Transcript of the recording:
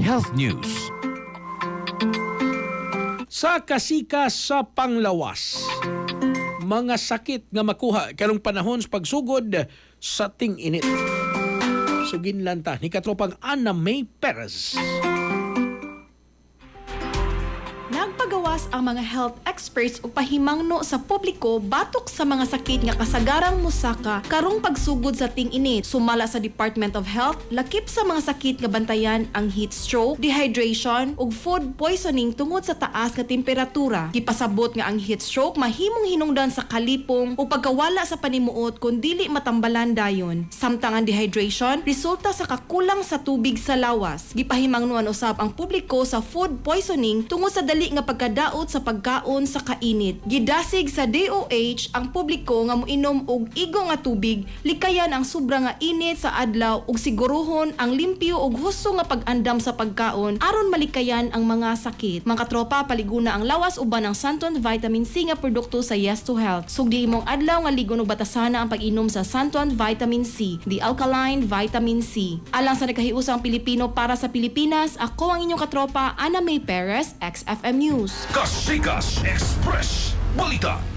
Health News. Sa kasikas sa panglawas, mga sakit nga makuha karong panahon sa pagsugod sa ting-init. Sugin lang ta ni katropang Ana May Perez. Nagpagawas ang mga health experts o pahimangno sa publiko batok sa mga sakit nga kasagarang musaka karong pagsugod sa ting-init. Sumala sa Department of Health, lakip sa mga sakit nga bantayan ang heat stroke, dehydration ug food poisoning tungod sa taas nga temperatura. Gipasabot nga ang heat stroke mahimong hinungdan sa kalipong o pagkawala sa panimuot kung dili matambalan dayon. Samtang ang dehydration resulta sa kakulang sa tubig sa lawas. Gipahimangnuan usab ang publiko sa food poisoning tungod sa dali nga pagkadaot sa pagkaon sa kainit. Gidasig sa DOH ang publiko nga moinom og igo nga tubig, likayan ang sobra nga init sa adlaw ug siguruhon ang limpyo ug husto nga pag-andam sa pagkaon aron malikayan ang mga sakit. Mga katropa, paliguna ang lawas uban ang Santon Vitamin C nga produkto sa Yes to Health. Sugdi imong adlaw nga ligon ug batasana ang pag-inom sa Santon Vitamin C, the alkaline vitamin C. Alang sa nakahiusang Pilipino para sa Pilipinas, ako ang inyong katropa Ana May Perez, XFM News. Kasikas Express. Balita